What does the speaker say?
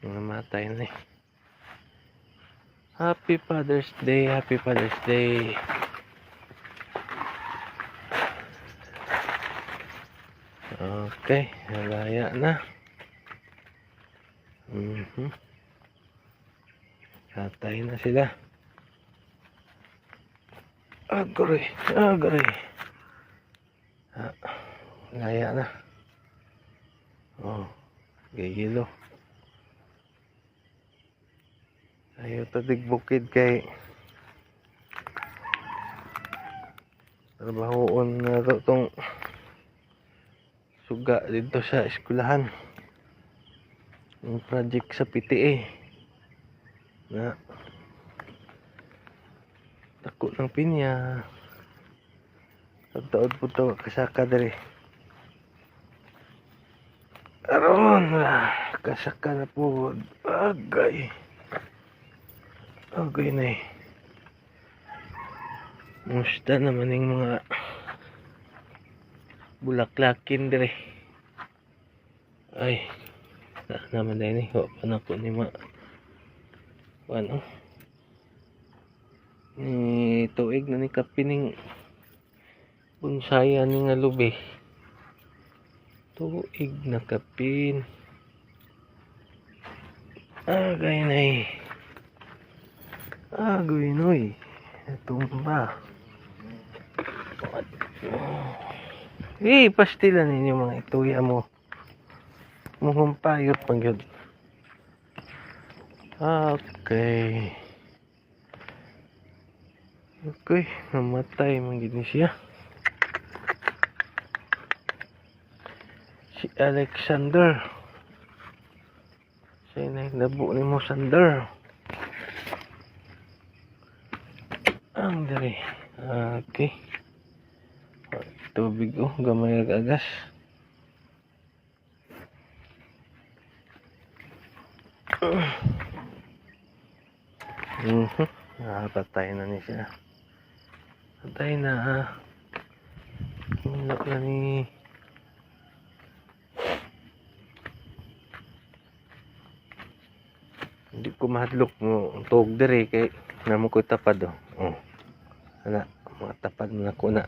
Namatay na eh. Happy Father's Day, Happy Father's Day. Okay, nalaya na. Hatay na sila. Agre, agre. Laya na. Oh, gayilo. Ayaw tadig bukid kay trabahoon na to tong suga dito sa eskwelahan. Yung project sa PTA na tako ng pinya. Pagtaod po ito kasaka dali. Aron kasaka na po. Agay. Agay na eh. Musta naman yung mga bulaklakin dali. Ay. Naman dahil ni. Paano ko ni ma. Paano? Ni tuig na ni kapining bonsaya ni nga lubi. Tuig na kapin. Agay na eh. Agay na eh. Tumba. Pastilan ninyo mga ituya mo. Muhumpayot pang yun. Okay. Okay, namatay man gid ni siya. Si Alexander. Siya na nabo ni mo Sander. Ang dali. Okay. Tubig gamay agas. Patay na ni siya. Patay na. Hindi na ni. Hindi ko mahadlok mo tuog diri kay namo ko tapad oh. Ana, mga tapad na ko na.